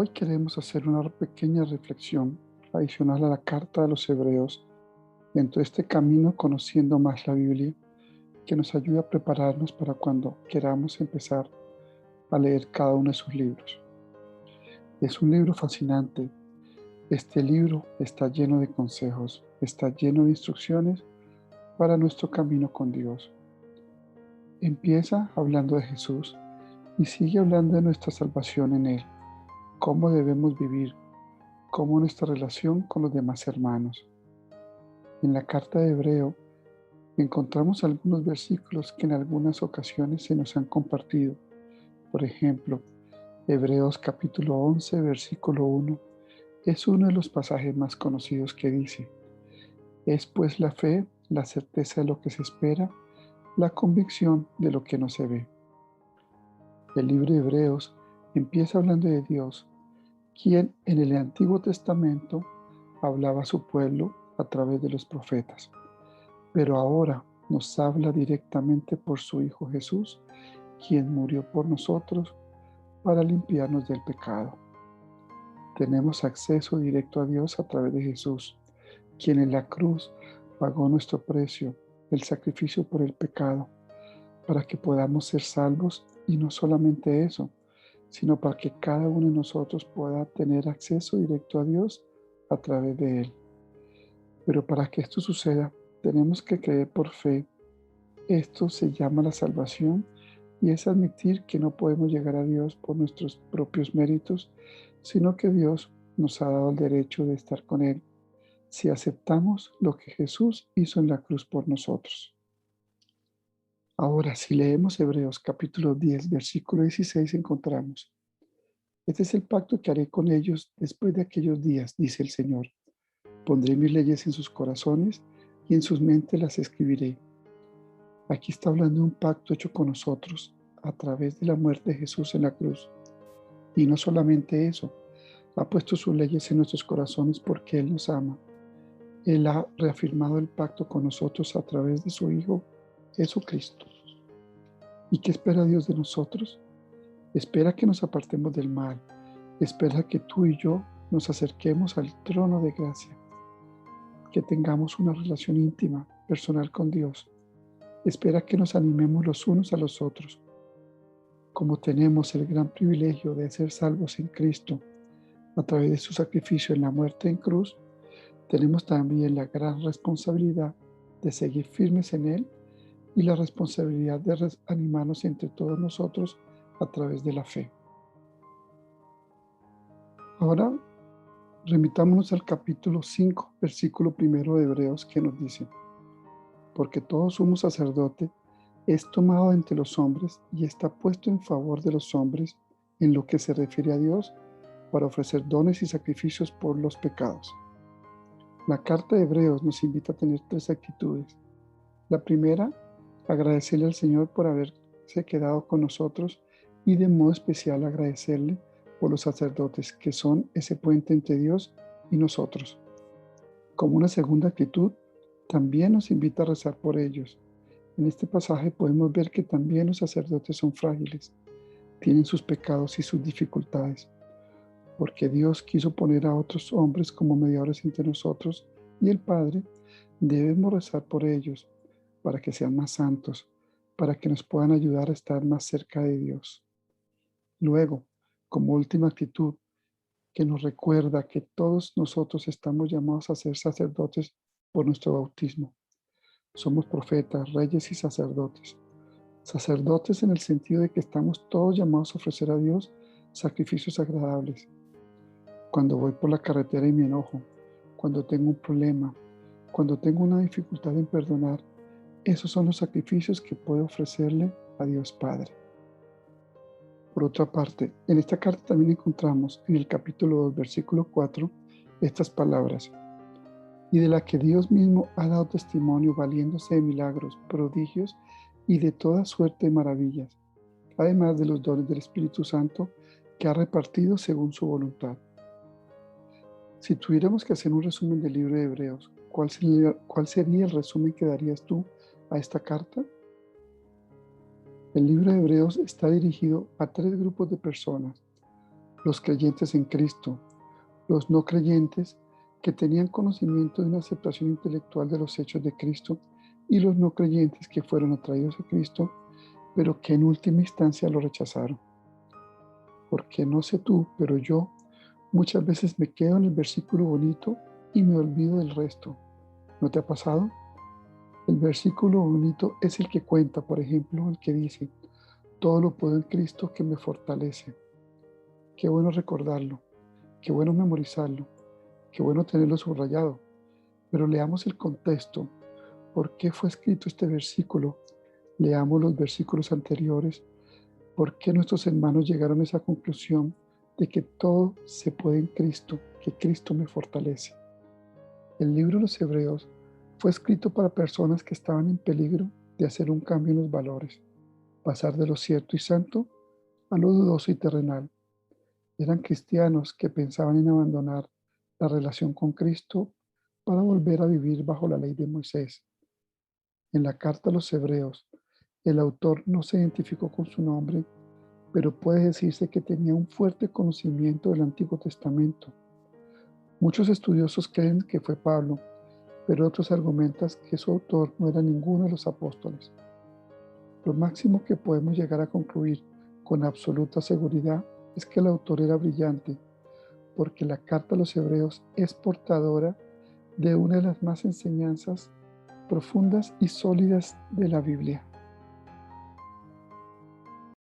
Hoy queremos hacer una pequeña reflexión adicional a la carta de los Hebreos dentro de este camino conociendo más la Biblia, que nos ayuda a prepararnos para cuando queramos empezar a leer cada uno de sus libros. Es un libro fascinante. Este libro está lleno de consejos, está lleno de instrucciones para nuestro camino con Dios. Empieza hablando de Jesús y sigue hablando de nuestra salvación en Él, cómo debemos vivir, cómo nuestra relación con los demás hermanos. En la carta de Hebreo encontramos algunos versículos que en algunas ocasiones se nos han compartido. Por ejemplo, Hebreos capítulo 11, versículo 1, es uno de los pasajes más conocidos que dice: es pues la fe, la certeza de lo que se espera, la convicción de lo que no se ve. El libro de Hebreos empieza hablando de Dios, quien en el Antiguo Testamento hablaba a su pueblo a través de los profetas, pero ahora nos habla directamente por su Hijo Jesús, quien murió por nosotros para limpiarnos del pecado. Tenemos acceso directo a Dios a través de Jesús, quien en la cruz pagó nuestro precio, el sacrificio por el pecado, para que podamos ser salvos, y no solamente eso, sino para que cada uno de nosotros pueda tener acceso directo a Dios a través de Él. Pero para que esto suceda, tenemos que creer por fe. Esto se llama la salvación y es admitir que no podemos llegar a Dios por nuestros propios méritos, sino que Dios nos ha dado el derecho de estar con Él si aceptamos lo que Jesús hizo en la cruz por nosotros. Ahora, si leemos Hebreos capítulo 10, versículo 16, encontramos: este es el pacto que haré con ellos después de aquellos días, dice el Señor. Pondré mis leyes en sus corazones y en sus mentes las escribiré. Aquí está hablando de un pacto hecho con nosotros a través de la muerte de Jesús en la cruz. Y no solamente eso, ha puesto sus leyes en nuestros corazones porque Él nos ama. Él ha reafirmado el pacto con nosotros a través de su Hijo Jesucristo. ¿Y qué espera Dios de nosotros? Espera que nos apartemos del mal. Espera que tú y yo nos acerquemos al trono de gracia, que tengamos una relación íntima, personal con Dios. Espera que nos animemos los unos a los otros. Como tenemos el gran privilegio de ser salvos en Cristo a través de su sacrificio en la muerte en cruz, tenemos también la gran responsabilidad de seguir firmes en Él y la responsabilidad de animarnos entre todos nosotros a través de la fe. Ahora remitámonos al capítulo 5, versículo 1 de Hebreos, que nos dice: porque todo sumo sacerdote es tomado entre los hombres y está puesto en favor de los hombres en lo que se refiere a Dios para ofrecer dones y sacrificios por los pecados. La carta de Hebreos nos invita a tener tres actitudes. La primera, agradecerle al Señor por haberse quedado con nosotros, y de modo especial agradecerle por los sacerdotes, que son ese puente entre Dios y nosotros. Como una segunda actitud, también nos invita a rezar por ellos. En este pasaje podemos ver que también los sacerdotes son frágiles, tienen sus pecados y sus dificultades, porque Dios quiso poner a otros hombres como mediadores entre nosotros y el Padre. Debemos rezar por ellos para que sean más santos, para que nos puedan ayudar a estar más cerca de Dios. Luego, como última actitud, que nos recuerda que todos nosotros estamos llamados a ser sacerdotes por nuestro bautismo. Somos profetas, reyes y sacerdotes. Sacerdotes en el sentido de que estamos todos llamados a ofrecer a Dios sacrificios agradables. Cuando voy por la carretera y me enojo, cuando tengo un problema, cuando tengo una dificultad en perdonar, esos son los sacrificios que puedo ofrecerle a Dios Padre. Por otra parte, en esta carta también encontramos en el capítulo 2, versículo 4, estas palabras: y de la que Dios mismo ha dado testimonio valiéndose de milagros, prodigios y de toda suerte de maravillas, además de los dones del Espíritu Santo que ha repartido según su voluntad. Si tuviéramos que hacer un resumen del libro de Hebreos, ¿cuál sería el resumen que darías tú a esta carta? El libro de Hebreos está dirigido a tres grupos de personas: los creyentes en Cristo, los no creyentes que tenían conocimiento de una aceptación intelectual de los hechos de Cristo y los no creyentes que fueron atraídos a Cristo, pero que en última instancia lo rechazaron. Porque no sé tú, pero yo muchas veces me quedo en el versículo bonito y me olvido del resto. ¿No te ha pasado? El versículo bonito es el que cuenta, por ejemplo, el que dice, todo lo puedo en Cristo que me fortalece. Qué bueno recordarlo, qué bueno memorizarlo, qué bueno tenerlo subrayado. Pero leamos el contexto. ¿Por qué fue escrito este versículo? Leamos los versículos anteriores. ¿Por qué nuestros hermanos llegaron a esa conclusión de que todo se puede en Cristo, que Cristo me fortalece? El libro de los Hebreos fue escrito para personas que estaban en peligro de hacer un cambio en los valores, pasar de lo cierto y santo a lo dudoso y terrenal. Eran cristianos que pensaban en abandonar la relación con Cristo para volver a vivir bajo la ley de Moisés. En la carta a los Hebreos, el autor no se identificó con su nombre, pero puede decirse que tenía un fuerte conocimiento del Antiguo Testamento. Muchos estudiosos creen que fue Pablo, pero otros argumentan que su autor no era ninguno de los apóstoles. Lo máximo que podemos llegar a concluir con absoluta seguridad es que el autor era brillante, porque la carta a los Hebreos es portadora de una de las más enseñanzas profundas y sólidas de la Biblia.